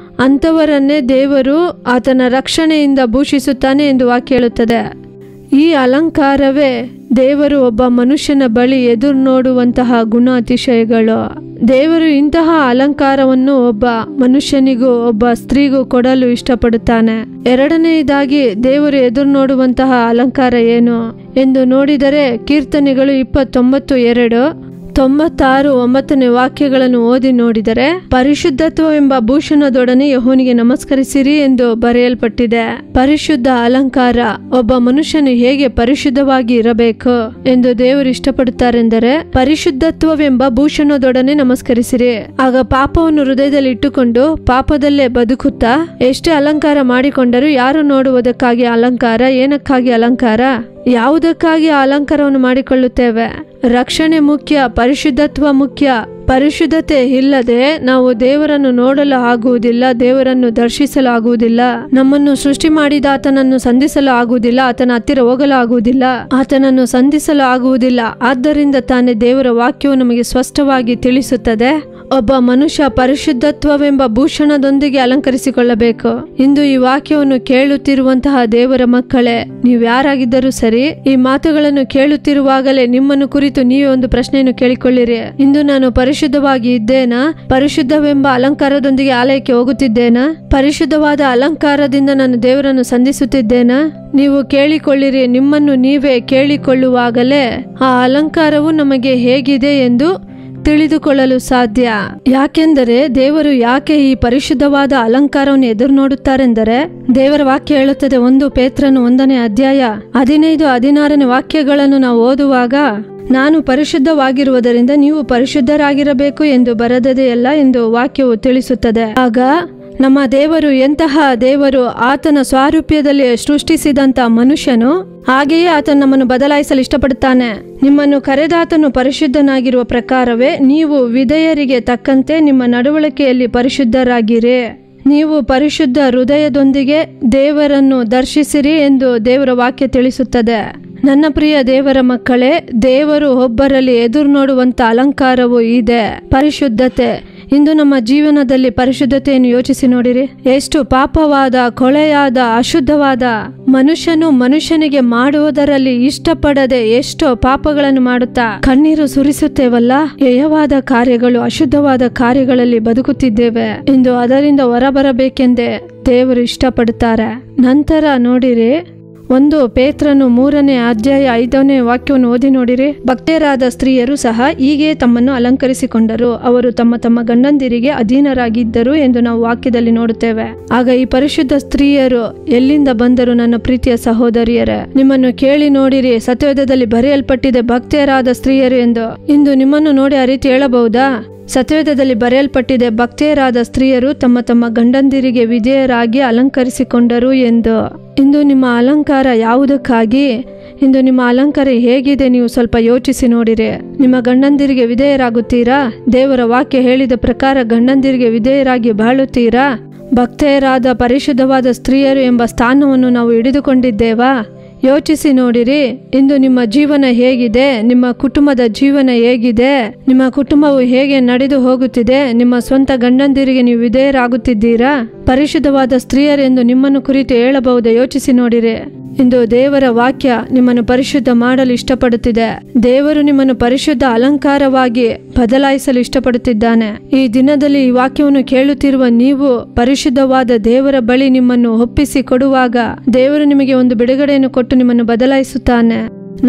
ಅಂಥವರನ್ನೇ ದೇವರು ಆತನ ರಕ್ಷಣೆಯಿಂದ ಭೂಷಿಸುತ್ತಾನೆ ಎಂದು ವಾಕ್ಯ ಹೇಳುತ್ತದೆ. ಈ ಅಲಂಕಾರವೇ ದೇವರು ಒಬ್ಬ ಮನುಷ್ಯನ ಬಳಿ ಎದುರು ನೋಡುವಂತಹ ಗುಣಾತಿಶಯಗಳು. ದೇವರು ಇಂತಹ ಅಲಂಕಾರವನ್ನು ಒಬ್ಬ ಮನುಷ್ಯನಿಗೂ ಒಬ್ಬ ಸ್ತ್ರೀಗೂ ಕೊಡಲು ಇಷ್ಟಪಡುತ್ತಾನೆ. ಎರಡನೆಯದಾಗಿ ದೇವರು ಎದುರು ನೋಡುವಂತಹ ಅಲಂಕಾರ ಏನು ಎಂದು ನೋಡಿದರೆ ಕೀರ್ತನೆಗಳು 29:2 96-9ನೇ ವಾಕ್ಯಗಳನ್ನು ಓದಿ ನೋಡಿದರೆ, ಪರಿಶುದ್ಧತ್ವವೆಂಬ ಭೂಷಣದೊಡನೆ ಯೆಹೋವನಿಗೆ ನಮಸ್ಕರಿಸಿರಿ ಎಂದು ಬರೆಯಲ್ಪಟ್ಟಿದೆ. ಪರಿಶುದ್ಧ ಅಲಂಕಾರ. ಒಬ್ಬ ಮನುಷ್ಯನು ಹೇಗೆ ಪರಿಶುದ್ಧವಾಗಿ ಇರಬೇಕು ಎಂದು ದೇವರು ಇಷ್ಟಪಡುತ್ತಾರೆಂದರೆ ಪರಿಶುದ್ಧತ್ವವೆಂಬ ಭೂಷಣದೊಡನೆ ನಮಸ್ಕರಿಸಿರಿ. ಆಗ ಪಾಪವನ್ನು ಹೃದಯದಲ್ಲಿ ಇಟ್ಟುಕೊಂಡು ಪಾಪದಲ್ಲೇ ಬದುಕುತ್ತಾ ಎಷ್ಟೇ ಅಲಂಕಾರ ಮಾಡಿಕೊಂಡರೂ ಯಾರು ನೋಡುವುದಕ್ಕಾಗಿ ಅಲಂಕಾರ? ಏನಕ್ಕಾಗಿ ಅಲಂಕಾರ? ಯಾವುದಕ್ಕಾಗಿ ಆ ಅಲಂಕಾರವನ್ನು ಮಾಡಿಕೊಳ್ಳುತ್ತೇವೆ? ರಕ್ಷಣೆ ಮುಖ್ಯ, ಪರಿಶುದ್ಧತ್ವ ಮುಖ್ಯ. ಪರಿಶುದ್ಧತೆ ಇಲ್ಲದೆ ನಾವು ದೇವರನ್ನು ನೋಡಲು ಆಗುವುದಿಲ್ಲ, ದೇವರನ್ನು ದರ್ಶಿಸಲು ಆಗುವುದಿಲ್ಲ, ನಮ್ಮನ್ನು ಸೃಷ್ಟಿ ಮಾಡಿದ ಆತನನ್ನು ಸಂಧಿಸಲು ಆಗುವುದಿಲ್ಲ, ಆತನ ಹತ್ತಿರ ಹೋಗಲು ಆಗುವುದಿಲ್ಲ, ಆತನನ್ನು ಸಂಧಿಸಲು ಆಗುವುದಿಲ್ಲ. ಆದ್ದರಿಂದ ತಾನೇ ದೇವರ ವಾಕ್ಯವು ನಮಗೆ ಸ್ಪಷ್ಟವಾಗಿ ತಿಳಿಸುತ್ತದೆ, ಒಬ್ಬ ಮನುಷ್ಯ ಪರಿಶುದ್ಧತ್ವವೆಂಬ ಭೂಷಣದೊಂದಿಗೆ ಅಲಂಕರಿಸಿಕೊಳ್ಳಬೇಕು. ಇಂದು ಈ ವಾಕ್ಯವನ್ನು ಕೇಳುತ್ತಿರುವಂತಹ ದೇವರ ಮಕ್ಕಳೇ, ನೀವು ಯಾರಾಗಿದ್ದರೂ ಸರಿ, ಈ ಮಾತುಗಳನ್ನು ಕೇಳುತ್ತಿರುವಾಗಲೇ ನಿಮ್ಮನ್ನು ಕುರಿತು ನೀವೇ ಒಂದು ಪ್ರಶ್ನೆಯನ್ನು ಕೇಳಿಕೊಳ್ಳಿರಿ. ಇಂದು ನಾನು ಪರಿಶುದ್ಧವಾಗಿ ಇದ್ದೇನಾ? ಪರಿಶುದ್ಧವೆಂಬ ಅಲಂಕಾರದೊಂದಿಗೆ ಆಲಯಕ್ಕೆ ಹೋಗುತ್ತಿದ್ದೇನಾ? ಪರಿಶುದ್ಧವಾದ ಅಲಂಕಾರದಿಂದ ನಾನು ದೇವರನ್ನು ಸಂಧಿಸುತ್ತಿದ್ದೇನಾ? ನೀವು ಕೇಳಿಕೊಳ್ಳಿರಿ. ನಿಮ್ಮನ್ನು ನೀವೇ ಕೇಳಿಕೊಳ್ಳುವಾಗಲೇ ಆ ಅಲಂಕಾರವು ನಮಗೆ ಹೇಗಿದೆ ಎಂದು ತಿಳಿದುಕೊಳ್ಳಲು ಸಾಧ್ಯ. ಯಾಕೆಂದರೆ ದೇವರು ಯಾಕೆ ಈ ಪರಿಶುದ್ಧವಾದ ಅಲಂಕಾರವನ್ನು ಎದುರು ನೋಡುತ್ತಾರೆಂದರೆ, ದೇವರ ವಾಕ್ಯ ಹೇಳುತ್ತದೆ, 1 ಪೇತ್ರನು 1ನೇ ಅಧ್ಯಾಯ 15-16 ವಾಕ್ಯಗಳನ್ನು ನಾವು ಓದುವಾಗ, ನಾನು ಪರಿಶುದ್ಧವಾಗಿರುವುದರಿಂದ ನೀವು ಪರಿಶುದ್ಧರಾಗಿರಬೇಕು ಎಂದು ಬರೆದದೆಯಲ್ಲ ಎಂದು ವಾಕ್ಯವು ತಿಳಿಸುತ್ತದೆ. ಆಗ ನಮ್ಮ ದೇವರು ಎಂತಹ ದೇವರು! ಆತನ ಸ್ವಾರೂಪ್ಯದಲ್ಲಿ ಸೃಷ್ಟಿಸಿದಂತ ಮನುಷ್ಯನು, ಹಾಗೆಯೇ ಆತನು ನಮ್ಮನ್ನು ಬದಲಾಯಿಸಲು ಇಷ್ಟಪಡುತ್ತಾನೆ. ನಿಮ್ಮನ್ನು ಕರೆದಾತನು ಪರಿಶುದ್ಧನಾಗಿರುವ ಪ್ರಕಾರವೇ ನೀವು ವಿಧೇಯರಿಗೆ ತಕ್ಕಂತೆ ನಿಮ್ಮ ನಡವಳಿಕೆಯಲ್ಲಿ ಪರಿಶುದ್ಧರಾಗಿರಿ. ನೀವು ಪರಿಶುದ್ಧ ಹೃದಯದೊಂದಿಗೆ ದೇವರನ್ನು ದರ್ಶಿಸಿರಿ ಎಂದು ದೇವರ ವಾಕ್ಯ ತಿಳಿಸುತ್ತದೆ. ನನ್ನ ಪ್ರಿಯ ದೇವರ ಮಕ್ಕಳೇ, ದೇವರು ಒಬ್ಬರಲ್ಲಿ ಎದುರು ನೋಡುವಂತ ಅಲಂಕಾರವೂ ಇದೆ, ಪರಿಶುದ್ಧತೆ. ಇಂದು ನಮ್ಮ ಜೀವನದಲ್ಲಿ ಪರಿಶುದ್ಧತೆಯನ್ನು ಯೋಚಿಸಿ ನೋಡಿರಿ. ಎಷ್ಟು ಪಾಪವಾದ, ಕೊಳೆಯಾದ, ಅಶುದ್ಧವಾದ ಮನುಷ್ಯನು ಮನುಷ್ಯನಿಗೆ ಮಾಡುವುದರಲ್ಲಿ ಇಷ್ಟಪಡದೆ ಎಷ್ಟೋ ಪಾಪಗಳನ್ನು ಮಾಡುತ್ತಾ ಕಣ್ಣೀರು ಸುರಿಸುತ್ತೇವಲ್ಲ. ಹೇಯವಾದ ಕಾರ್ಯಗಳು, ಅಶುದ್ಧವಾದ ಕಾರ್ಯಗಳಲ್ಲಿ ಬದುಕುತ್ತಿದ್ದೇವೆ. ಇಂದು ಅದರಿಂದ ಹೊರಬರಬೇಕೆಂದೇ ದೇವರು ಇಷ್ಟಪಡುತ್ತಾರೆ. ನಂತರ ನೋಡಿರಿ, 1 ಪೇತ್ರನು 3ನೇ ಅಧ್ಯಾಯ 5ನೇ ವಾಕ್ಯವನ್ನು ಓದಿ ನೋಡಿರಿ. ಭಕ್ತರಾದ ಸ್ತ್ರೀಯರು ಸಹ ಹೀಗೆ ತಮ್ಮನ್ನು ಅಲಂಕರಿಸಿಕೊಂಡರು, ಅವರು ತಮ್ಮ ತಮ್ಮ ಗಂಡಂದಿರಿಗೆ ಅಧೀನರಾಗಿದ್ದರು ಎಂದು ನಾವು ವಾಕ್ಯದಲ್ಲಿ ನೋಡುತ್ತೇವೆ. ಆಗ ಈ ಪರಿಶುದ್ಧ ಸ್ತ್ರೀಯರು ಎಲ್ಲಿಂದ ಬಂದರು? ನನ್ನ ಪ್ರೀತಿಯ ಸಹೋದರಿಯರೇ, ನಿಮ್ಮನ್ನು ಕೇಳಿ ನೋಡಿರಿ. ಸತ್ಯವೇದದಲ್ಲಿ ಬರೆಯಲ್ಪಟ್ಟಿದೆ ಭಕ್ತರಾದ ಸ್ತ್ರೀಯರು ಎಂದು. ಇಂದು ನಿಮ್ಮನ್ನು ನೋಡಿ ಆ ರೀತಿ ಹೇಳಬಹುದಾ? ಸತ್ಯವೇದದಲ್ಲಿ ಬರೆಯಲ್ಪಟ್ಟಿದೆ ಭಕ್ತರಾದ ಸ್ತ್ರೀಯರು ತಮ್ಮ ತಮ್ಮ ಗಂಡಂದಿರಿಗೆ ವಿಧೇಯರಾಗಿ ಅಲಂಕರಿಸಿಕೊಂಡರು ಎಂದು. ಇಂದು ನಿಮ್ಮ ಅಲಂಕಾರ ಯಾವುದಕ್ಕಾಗಿ? ಇಂದು ನಿಮ್ಮ ಅಲಂಕಾರ ಹೇಗಿದೆ? ನೀವು ಸ್ವಲ್ಪ ಯೋಚಿಸಿ ನೋಡಿರಿ. ನಿಮ್ಮ ಗಂಡಂದಿರಿಗೆ ವಿಧೇಯರಾಗುತ್ತೀರಾ? ದೇವರ ವಾಕ್ಯ ಹೇಳಿದ ಪ್ರಕಾರ ಗಂಡಂದಿರಿಗೆ ವಿಧೇಯರಾಗಿ ಬಾಳುತ್ತೀರಾ? ಭಕ್ತರಾದ ಪರಿಶುದ್ಧವಾದ ಸ್ತ್ರೀಯರು ಎಂಬ ಸ್ಥಾನವನ್ನು ನಾವು ಹಿಡಿದುಕೊಂಡಿದ್ದೇವಾ? ಯೋಚಿಸಿ ನೋಡಿರಿ. ಇಂದು ನಿಮ್ಮ ಜೀವನ ಹೇಗಿದೆ? ನಿಮ್ಮ ಕುಟುಂಬದ ಜೀವನ ಹೇಗಿದೆ? ನಿಮ್ಮ ಕುಟುಂಬವು ಹೇಗೆ ನಡೆದು ಹೋಗುತ್ತಿದೆ? ನಿಮ್ಮ ಸ್ವಂತ ಗಂಡಂದಿರಿಗೆ ನೀವು ವಿಧೇಯರಾಗುತ್ತಿದ್ದೀರಾ? ಪರಿಶುದ್ಧವಾದ ಸ್ತ್ರೀಯರೆಂದು ನಿಮ್ಮನ್ನು ಕುರಿತು ಹೇಳಬಹುದೇ? ಯೋಚಿಸಿ ನೋಡಿರಿ. ಇಂದು ದೇವರ ವಾಕ್ಯ ನಿಮ್ಮನ್ನು ಪರಿಶುದ್ಧ ಮಾಡಲು ಇಷ್ಟಪಡುತ್ತಿದೆ. ದೇವರು ನಿಮ್ಮನ್ನು ಪರಿಶುದ್ಧ ಅಲಂಕಾರವಾಗಿ ಬದಲಾಯಿಸಲು ಇಷ್ಟಪಡುತ್ತಿದ್ದಾನೆ. ಈ ದಿನದಲ್ಲಿ ಈ ವಾಕ್ಯವನ್ನು ಕೇಳುತ್ತಿರುವ ನೀವು ಪರಿಶುದ್ಧವಾದ ದೇವರ ಬಳಿ ನಿಮ್ಮನ್ನು ಒಪ್ಪಿಸಿ ಕೊಡುವಾಗ ದೇವರು ನಿಮಗೆ ಒಂದು ಬಿಡುಗಡೆಯನ್ನು ಕೊಟ್ಟು ನಿಮ್ಮನ್ನು ಬದಲಾಯಿಸುತ್ತಾನೆ.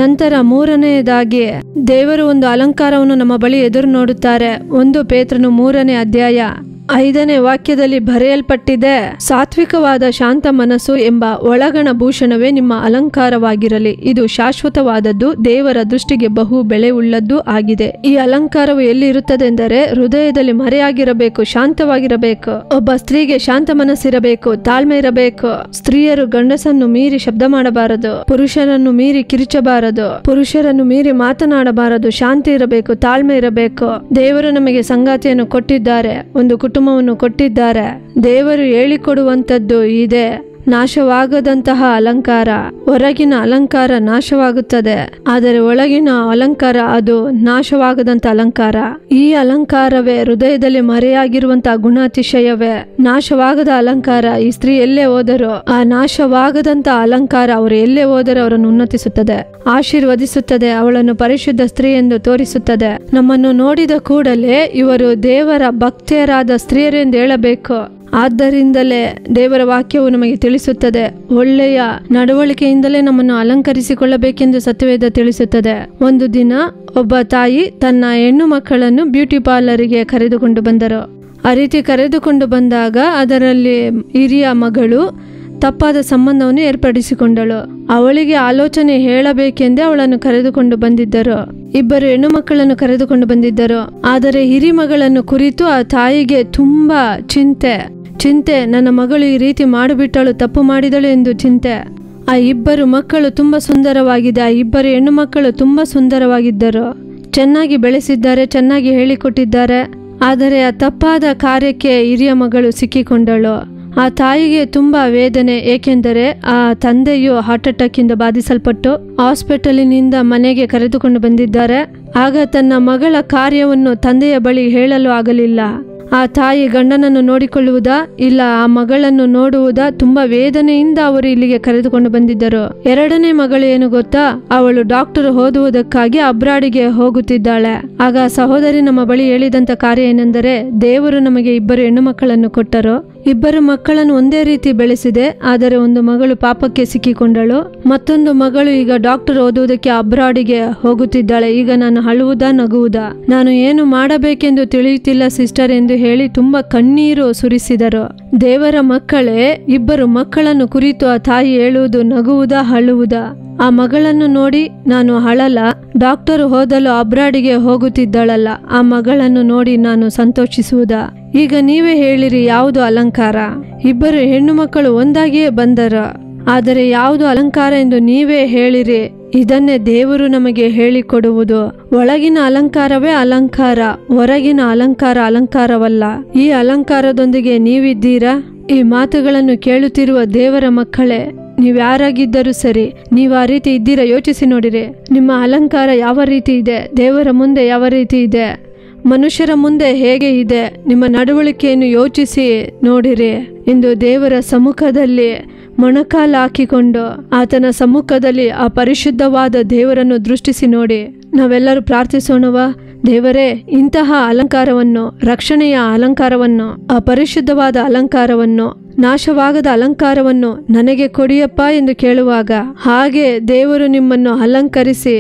ನಂತರ 3ನೇದಾಗಿ ದೇವರು ಒಂದು ಅಲಂಕಾರವನ್ನು ನಮ್ಮ ಬಳಿ ಎದುರು ನೋಡುತ್ತಾರೆ. 1 ಪೇತ್ರನು 3ನೇ ಅಧ್ಯಾಯ 5ನೇ ವಾಕ್ಯದಲ್ಲಿ ಬರೆಯಲ್ಪಟ್ಟಿದೆ, ಸಾತ್ವಿಕವಾದ ಶಾಂತ ಮನಸ್ಸು ಎಂಬ ಒಳಗಣ ಭೂಷಣವೇ ನಿಮ್ಮ ಅಲಂಕಾರವಾಗಿರಲಿ. ಇದು ಶಾಶ್ವತವಾದದ್ದು, ದೇವರ ದೃಷ್ಟಿಗೆ ಬಹು ಬೆಲೆ ಉಳ್ಳದ್ದು ಆಗಿದೆ. ಈ ಅಲಂಕಾರವು ಎಲ್ಲಿ ಇರುತ್ತದೆ ಎಂದರೆ ಹೃದಯದಲ್ಲಿ ಮರೆಯಾಗಿರಬೇಕು, ಶಾಂತವಾಗಿರಬೇಕು. ಒಬ್ಬ ಸ್ತ್ರೀಗೆ ಶಾಂತ ಮನಸ್ಸಿರಬೇಕು, ತಾಳ್ಮೆ ಇರಬೇಕು. ಸ್ತ್ರೀಯರು ಗಂಡಸನ್ನು ಮೀರಿ ಶಬ್ದ ಮಾಡಬಾರದು, ಪುರುಷರನ್ನು ಮೀರಿ ಕಿರಿಚಬಾರದು, ಪುರುಷರನ್ನು ಮೀರಿ ಮಾತನಾಡಬಾರದು. ಶಾಂತಿ ಇರಬೇಕು, ತಾಳ್ಮೆ ಇರಬೇಕು. ದೇವರು ನಮಗೆ ಸಂಗಾತಿಯನ್ನು ಕೊಟ್ಟಿದ್ದಾರೆ, ಒಂದು ಕುಟುಂಬವನ್ನು ಕೊಟ್ಟಿದ್ದಾರೆ. ದೇವರು ಹೇಳಿಕೊಡುವಂಥದ್ದು ಇದೆ. ನಾಶವಾಗದಂತಹ ಅಲಂಕಾರ. ಹೊರಗಿನ ಅಲಂಕಾರ ನಾಶವಾಗುತ್ತದೆ, ಆದರೆ ಒಳಗಿನ ಅಲಂಕಾರ ಅದು ನಾಶವಾಗದಂತ ಅಲಂಕಾರ. ಈ ಅಲಂಕಾರವೇ ಹೃದಯದಲ್ಲಿ ಮರೆಯಾಗಿರುವಂತಹ ಗುಣಾತಿಶಯವೇ ನಾಶವಾಗದ ಅಲಂಕಾರ. ಈ ಸ್ತ್ರೀ ಎಲ್ಲೇ ಹೋದರೂ ಆ ನಾಶವಾಗದಂತ ಅಲಂಕಾರ ಅವರು ಎಲ್ಲೇ ಹೋದರೂ ಅವರನ್ನು ಉನ್ನತಿಸುತ್ತದೆ, ಆಶೀರ್ವದಿಸುತ್ತದೆ, ಅವಳನ್ನು ಪರಿಶುದ್ಧ ಸ್ತ್ರೀ ಎಂದು ತೋರಿಸುತ್ತದೆ. ನಮ್ಮನ್ನು ನೋಡಿದ ಕೂಡಲೇ ಇವರು ದೇವರ ಭಕ್ತರಾದ ಸ್ತ್ರೀಯರೆಂದು ಹೇಳಬೇಕು. ಆದ್ದರಿಂದಲೇ ದೇವರ ವಾಕ್ಯವು ನಮಗೆ ತಿಳಿಸುತ್ತದೆ, ಒಳ್ಳೆಯ ನಡವಳಿಕೆಯಿಂದಲೇ ನಮ್ಮನ್ನು ಅಲಂಕರಿಸಿಕೊಳ್ಳಬೇಕೆಂದು ಸತ್ಯವೇದ ತಿಳಿಸುತ್ತದೆ. ಒಂದು ದಿನ ಒಬ್ಬ ತಾಯಿ ತನ್ನ ಹೆಣ್ಣು ಮಕ್ಕಳನ್ನು ಬ್ಯೂಟಿ ಪಾರ್ಲರಿಗೆ ಕರೆದುಕೊಂಡು ಬಂದರು. ಆ ರೀತಿ ಕರೆದುಕೊಂಡು ಬಂದಾಗ ಅದರಲ್ಲಿ ಹಿರಿಯ ಮಗಳು ತಪ್ಪಾದ ಸಂಬಂಧವನ್ನು ಏರ್ಪಡಿಸಿಕೊಂಡಳು. ಅವಳಿಗೆ ಆಲೋಚನೆ ಹೇಳಬೇಕೆಂದೇ ಅವಳನ್ನು ಕರೆದುಕೊಂಡು ಬಂದಿದ್ದರು. ಇಬ್ಬರು ಹೆಣ್ಣು ಮಕ್ಕಳನ್ನು ಕರೆದುಕೊಂಡು ಬಂದಿದ್ದರು. ಆದರೆ ಹಿರಿಮಗಳನ್ನು ಕುರಿತು ಆ ತಾಯಿಗೆ ತುಂಬಾ ಚಿಂತೆ. ನನ್ನ ಮಗಳು ಈ ರೀತಿ ಮಾಡಿಬಿಟ್ಟಳು, ತಪ್ಪು ಮಾಡಿದಳು ಎಂದು ಚಿಂತೆ. ಆ ಇಬ್ಬರು ಮಕ್ಕಳು ತುಂಬ ಸುಂದರವಾಗಿದೆ. ಆ ಇಬ್ಬರು ಹೆಣ್ಣು ಮಕ್ಕಳು ತುಂಬ ಸುಂದರವಾಗಿದ್ದರು, ಚೆನ್ನಾಗಿ ಬೆಳೆಸಿದ್ದಾರೆ, ಚೆನ್ನಾಗಿ ಹೇಳಿಕೊಟ್ಟಿದ್ದಾರೆ. ಆದರೆ ಆ ತಪ್ಪಾದ ಕಾರ್ಯಕ್ಕೆ ಹಿರಿಯ ಮಗಳು ಸಿಕ್ಕಿಕೊಂಡಳು. ಆ ತಾಯಿಗೆ ತುಂಬ ವೇದನೆ, ಏಕೆಂದರೆ ಆ ತಂದೆಯು ಹಾರ್ಟ್ ಅಟ್ಯಾಕಿಂದ ಬಾಧಿಸಲ್ಪಟ್ಟು ಹಾಸ್ಪಿಟಲಿನಿಂದ ಮನೆಗೆ ಕರೆದುಕೊಂಡು ಬಂದಿದ್ದಾರೆ. ಆಗ ತನ್ನ ಮಗಳ ಕಾರ್ಯವನ್ನು ತಂದೆಯ ಬಳಿ ಹೇಳಲು ಆಗಲಿಲ್ಲ. ಆ ತಾಯಿ ಗಂಡನನ್ನು ನೋಡಿಕೊಳ್ಳುವುದಾ ಇಲ್ಲ ಆ ಮಗಳನ್ನು ನೋಡುವುದಾ, ತುಂಬಾ ವೇದನೆಯಿಂದ ಅವರು ಇಲ್ಲಿಗೆ ಕರೆದುಕೊಂಡು ಬಂದಿದ್ದರು. ಎರಡನೇ ಮಗಳು ಏನು ಗೊತ್ತಾ, ಅವಳು ಡಾಕ್ಟರ್ ಓದುವುದಕ್ಕಾಗಿ ಅಬ್ರಾಡಿಗೆ ಹೋಗುತ್ತಿದ್ದಾಳೆ. ಆಗ ಸಹೋದರಿ ನಮ್ಮ ಬಳಿ ಹೇಳಿದಂತ ಕಾರ್ಯ ಏನೆಂದರೆ, ದೇವರು ನಮಗೆ ಇಬ್ಬರು ಹೆಣ್ಣು ಮಕ್ಕಳನ್ನು ಕೊಟ್ಟರು, ಇಬ್ಬರು ಮಕ್ಕಳನ್ನು ಒಂದೇ ರೀತಿ ಬೆಳೆಸಿದೆ. ಆದರೆ ಒಂದು ಮಗಳು ಪಾಪಕ್ಕೆ ಸಿಕ್ಕಿಕೊಂಡಳು, ಮತ್ತೊಂದು ಮಗಳು ಈಗ ಡಾಕ್ಟರ್ ಓದುವುದಕ್ಕೆ ಅಬ್ರಾಡಿಗೆ ಹೋಗುತ್ತಿದ್ದಾಳೆ. ಈಗ ನಾನು ಅಳುವುದಾ ನಗುವುದಾ, ನಾನು ಏನು ಮಾಡಬೇಕೆಂದು ತಿಳಿಯುತ್ತಿಲ್ಲ ಸಿಸ್ಟರ್ ಎಂದು ಹೇಳಿ ತುಂಬಾ ಕಣ್ಣೀರು ಸುರಿಸಿದರು. ದೇವರ ಮಕ್ಕಳೇ, ಇಬ್ಬರು ಮಕ್ಕಳನ್ನು ಕುರಿತು ಆ ತಾಯಿ ಹೇಳುವುದು ನಗುವುದಾ ಅಳುವುದಾ? ಆ ಮಗಳನ್ನು ನೋಡಿ ನಾನು ಅಳಲ್ಲ, ಡಾಕ್ಟರ್ ಓದಲು ಅಬ್ರಾಡಿಗೆ ಹೋಗುತ್ತಿದ್ದಳಲ್ಲ, ಆ ಮಗಳನ್ನು ನೋಡಿ ನಾನು ಸಂತೋಷಿಸುವುದಾ? ಈಗ ನೀವೇ ಹೇಳಿರಿ, ಯಾವುದು ಅಲಂಕಾರ? ಇಬ್ಬರು ಹೆಣ್ಣು ಮಕ್ಕಳು ಒಂದಾಗಿಯೇ ಬಂದರು, ಆದರೆ ಯಾವುದು ಅಲಂಕಾರ ಎಂದು ನೀವೇ ಹೇಳಿರಿ. ಇದನ್ನೇ ದೇವರು ನಮಗೆ ಹೇಳಿಕೊಡುವುದು. ಒಳಗಿನ ಅಲಂಕಾರವೇ ಅಲಂಕಾರ, ಹೊರಗಿನ ಅಲಂಕಾರ ಅಲಂಕಾರವಲ್ಲ. ಈ ಅಲಂಕಾರದೊಂದಿಗೆ ನೀವಿದ್ದೀರಾ? ಈ ಮಾತುಗಳನ್ನು ಕೇಳುತ್ತಿರುವ ದೇವರ ಮಕ್ಕಳೇ, ನೀವ್ಯಾರಾಗಿದ್ದರೂ ಸರಿ, ನೀವು ಆ ರೀತಿ ಇದ್ದೀರಾ? ಯೋಚಿಸಿ ನೋಡಿರಿ, ನಿಮ್ಮ ಅಲಂಕಾರ ಯಾವ ರೀತಿ ಇದೆ, ದೇವರ ಮುಂದೆ ಯಾವ ರೀತಿ ಇದೆ, ಮನುಷ್ಯರ ಮುಂದೆ ಹೇಗೆ ಇದೆ, ನಿಮ್ಮ ನಡವಳಿಕೆಯನ್ನು ಯೋಚಿಸಿ ನೋಡಿರಿ. ಇಂದು ದೇವರ ಸಮ್ಮುಖದಲ್ಲಿ ಮೊಣಕಾಲು ಹಾಕಿಕೊಂಡು ಆತನ ಸಮ್ಮುಖದಲ್ಲಿ ಆ ಪರಿಶುದ್ಧವಾದ ದೇವರನ್ನು ದೃಷ್ಟಿಸಿ ನೋಡಿ. ನಾವೆಲ್ಲರೂ ಪ್ರಾರ್ಥಿಸೋಣವಾ? ದೇವರೇ, ಇಂತಹ ಅಲಂಕಾರವನ್ನು, ರಕ್ಷಣೆಯ ಅಲಂಕಾರವನ್ನು, ಆ ಪರಿಶುದ್ಧವಾದ ಅಲಂಕಾರವನ್ನು, ನಾಶವಾಗದ ಅಲಂಕಾರವನ್ನು ನನಗೆ ಕೊಡಿಯಪ್ಪ ಎಂದು ಕೇಳುವಾಗ, ಹಾಗೆ ದೇವರು ನಿಮ್ಮನ್ನು ಅಲಂಕರಿಸಿ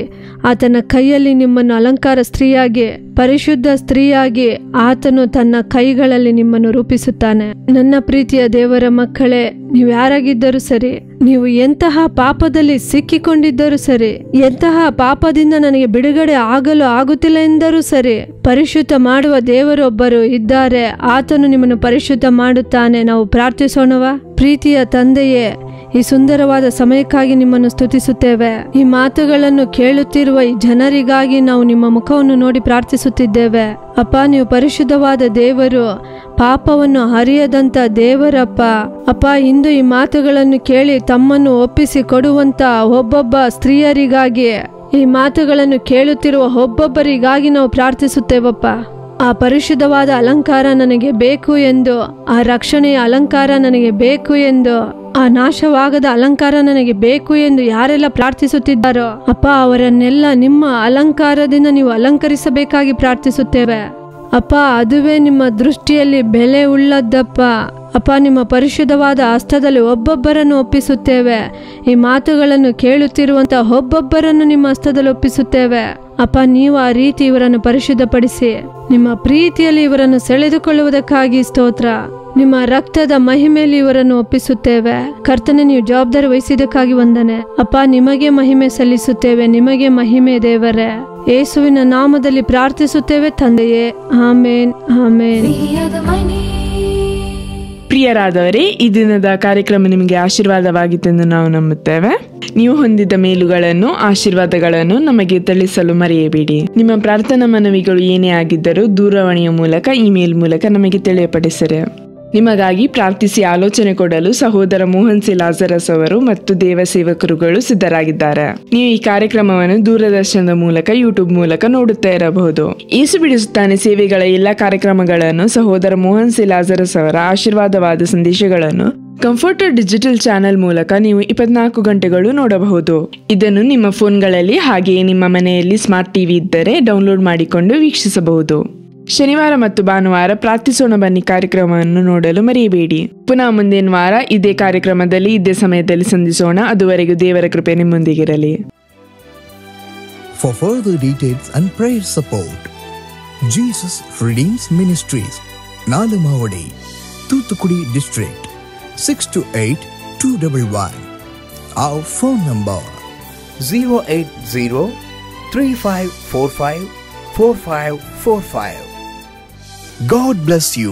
ಆತನ ಕೈಯಲ್ಲಿ ನಿಮ್ಮನ್ನು ಅಲಂಕಾರ ಸ್ತ್ರೀಯಾಗಿ, ಪರಿಶುದ್ಧ ಸ್ತ್ರೀಯಾಗಿ ಆತನು ತನ್ನ ಕೈಗಳಲ್ಲಿ ನಿಮ್ಮನ್ನು ರೂಪಿಸುತ್ತಾನೆ. ನನ್ನ ಪ್ರೀತಿಯ ದೇವರ ಮಕ್ಕಳೇ, ನೀವು ಯಾರಾಗಿದ್ದರೂ ಸರಿ, ನೀವು ಎಂತಹ ಪಾಪದಲ್ಲಿ ಸಿಕ್ಕಿಕೊಂಡಿದ್ದರೂ ಸರಿ, ಎಂತಹ ಪಾಪದಿಂದ ನನಗೆ ಬಿಡುಗಡೆ ಆಗಲು ಆಗುತ್ತಿಲ್ಲ ಎಂದರೂ ಸರಿ, ಪರಿಶುದ್ಧ ಮಾಡುವ ದೇವರೊಬ್ಬರು ಇದ್ದಾರೆ, ಆತನು ನಿಮ್ಮನ್ನು ಪರಿಶುದ್ಧ ಮಾಡುತ್ತಾನೆ. ನಾವು ಪ್ರಾರ್ಥಿಸೋಣವಾ? ಪ್ರೀತಿಯ ತಂದೆಯೇ, ಈ ಸುಂದರವಾದ ಸಮಯಕ್ಕಾಗಿ ನಿಮ್ಮನ್ನು ಸ್ತುತಿಸುತ್ತೇವೆ. ಈ ಮಾತುಗಳನ್ನು ಕೇಳುತ್ತಿರುವ ಈ ಜನರಿಗಾಗಿ ನಾವು ನಿಮ್ಮ ಮುಖವನ್ನು ನೋಡಿ ಪ್ರಾರ್ಥಿಸುತ್ತಿದ್ದೇವೆ. ಅಪ್ಪ, ನೀವು ಪರಿಶುದ್ಧವಾದ ದೇವರು, ಪಾಪವನ್ನು ಹರಿಯದಂತ ದೇವರಪ್ಪ. ಅಪ್ಪ, ಇಂದು ಈ ಮಾತುಗಳನ್ನು ಕೇಳಿ ತಮ್ಮನ್ನು ಒಪ್ಪಿಸಿ ಕೊಡುವಂತ ಒಬ್ಬೊಬ್ಬ ಸ್ತ್ರೀಯರಿಗಾಗಿ, ಈ ಮಾತುಗಳನ್ನು ಕೇಳುತ್ತಿರುವ ಒಬ್ಬೊಬ್ಬರಿಗಾಗಿ ನಾವು ಪ್ರಾರ್ಥಿಸುತ್ತೇವಪ್ಪ. ಆ ಪರಿಶುದ್ಧವಾದ ಅಲಂಕಾರ ನನಗೆ ಬೇಕು ಎಂದು, ಆ ರಕ್ಷಣೆಯ ಅಲಂಕಾರ ನನಗೆ ಬೇಕು ಎಂದು, ಆ ನಾಶವಾಗದ ಅಲಂಕಾರ ನನಗೆ ಬೇಕು ಎಂದು ಯಾರೆಲ್ಲ ಪ್ರಾರ್ಥಿಸುತ್ತಿದ್ದಾರೋ ಅಪ್ಪ, ಅವರನ್ನೆಲ್ಲ ನಿಮ್ಮ ಅಲಂಕಾರದಿಂದ ನೀವು ಅಲಂಕರಿಸಬೇಕಾಗಿ ಪ್ರಾರ್ಥಿಸುತ್ತೇವೆ. ಅಪ್ಪ, ಅದುವೇ ನಿಮ್ಮ ದೃಷ್ಟಿಯಲ್ಲಿ ಬೆಲೆ ಉಳ್ಳದ್ದಪ್ಪ. ಅಪ್ಪ, ನಿಮ್ಮ ಪರಿಶುದ್ಧವಾದ ಹಸ್ತದಲ್ಲಿ ಒಬ್ಬೊಬ್ಬರನ್ನು ಒಪ್ಪಿಸುತ್ತೇವೆ. ಈ ಮಾತುಗಳನ್ನು ಕೇಳುತ್ತಿರುವಂತ ಒಬ್ಬೊಬ್ಬರನ್ನು ನಿಮ್ಮ ಹಸ್ತದಲ್ಲಿ ಒಪ್ಪಿಸುತ್ತೇವೆ. ಅಪ್ಪ, ನೀವು ಆ ರೀತಿ ಇವರನ್ನು ಪರಿಶುದ್ಧಪಡಿಸಿ ನಿಮ್ಮ ಪ್ರೀತಿಯಲ್ಲಿ ಇವರನ್ನು ಸೆಳೆದುಕೊಳ್ಳುವುದಕ್ಕಾಗಿ ಸ್ತೋತ್ರ. ನಿಮ್ಮ ರಕ್ತದ ಮಹಿಮೆಯಲ್ಲಿ ಇವರನ್ನು ಒಪ್ಪಿಸುತ್ತೇವೆ. ಕರ್ತನೆ, ನೀವು ಜವಾಬ್ದಾರಿ ವಹಿಸಿದ್ದಕ್ಕಾಗಿ ವಂದನೆ. ಅಪ್ಪ, ನಿಮಗೆ ಮಹಿಮೆ ಸಲ್ಲಿಸುತ್ತೇವೆ, ನಿಮಗೆ ಮಹಿಮೆ ದೇವರೇ. ಯೇಸುವಿನ ನಾಮದಲ್ಲಿ ಪ್ರಾರ್ಥಿಸುತ್ತೇವೆ ತಂದೆಯೇ, ಆಮೇನ್, ಆಮೇನ್. ಪ್ರಿಯರಾದವರೇ, ಈ ದಿನದ ಕಾರ್ಯಕ್ರಮ ನಿಮಗೆ ಆಶೀರ್ವಾದವಾಗಿತ್ತೆಂದು ನಾವು ನಂಬುತ್ತೇವೆ. ನೀವು ಹೊಂದಿದ ಮೇಲುಗಳನ್ನು, ಆಶೀರ್ವಾದಗಳನ್ನು ನಮಗೆ ತಿಳಿಸಲು ಮರೆಯಬೇಡಿ. ನಿಮ್ಮ ಪ್ರಾರ್ಥನಾ ಮನವಿಗಳು ಏನೇ ಆಗಿದ್ದರೂ ದೂರವಾಣಿಯ ಮೂಲಕ, ಇಮೇಲ್ ಮೂಲಕ ನಮಗೆ ತಿಳಿಯಪಡಿಸಿರಿ. ನಿಮಗಾಗಿ ಪ್ರಾರ್ಥಿಸಿ ಆಲೋಚನೆ ಕೊಡಲು ಸಹೋದರ ಮೋಹನ್ ಸಿ ಲಾಜರಸ್ ಅವರು ಮತ್ತು ದೇವ ಸೇವಕರುಗಳು ಸಿದ್ಧರಾಗಿದ್ದಾರೆ. ನೀವು ಈ ಕಾರ್ಯಕ್ರಮವನ್ನು ದೂರದರ್ಶನದ ಮೂಲಕ, ಯೂಟ್ಯೂಬ್ ಮೂಲಕ ನೋಡುತ್ತಾ ಇರಬಹುದು. ಯೇಸು ಬಿಡಿಸುತ್ತಾನೆ ಸೇವೆಗಳ ಎಲ್ಲ ಕಾರ್ಯಕ್ರಮಗಳನ್ನು ಸಹೋದರ ಮೋಹನ್ ಸಿ ಲಾಜರಸ್ ಅವರ ಆಶೀರ್ವಾದವಾದ ಸಂದೇಶಗಳನ್ನು ಕಂಫರ್ಟರ್ ಡಿಜಿಟಲ್ ಚಾನೆಲ್ ಮೂಲಕ ನೀವು 24 ಗಂಟೆಗಳು ನೋಡಬಹುದು. ಇದನ್ನು ನಿಮ್ಮ ಫೋನ್ಗಳಲ್ಲಿ, ಹಾಗೆಯೇ ನಿಮ್ಮ ಮನೆಯಲ್ಲಿ ಸ್ಮಾರ್ಟ್ ಟಿವಿ ಇದ್ದರೆ ಡೌನ್ಲೋಡ್ ಮಾಡಿಕೊಂಡು ವೀಕ್ಷಿಸಬಹುದು. ಶನಿವಾರ ಮತ್ತು ಭಾನುವಾರ ಪ್ರಾರ್ಥಿಸೋಣ ಬನ್ನಿ ಕಾರ್ಯಕ್ರಮವನ್ನು ನೋಡಲು ಮರೆಯಬೇಡಿ. ಪುನಃ ಮುಂದಿನ ವಾರ ಇದೇ ಕಾರ್ಯಕ್ರಮದಲ್ಲಿ, ಇದೇ ಸಮಯದಲ್ಲಿ ಸಂಧಿಸೋಣ. ಅದುವರೆಗೂ ದೇವರ ಕೃಪೆ ನಿಮ್ಮೊಂದಿಗಿರಲಿ. For further details and prayer support, Jesus Redeems Ministries, Nalamavadi, Thoothukudi District, 628-211. Our phone number 080-3545-4545. God bless you.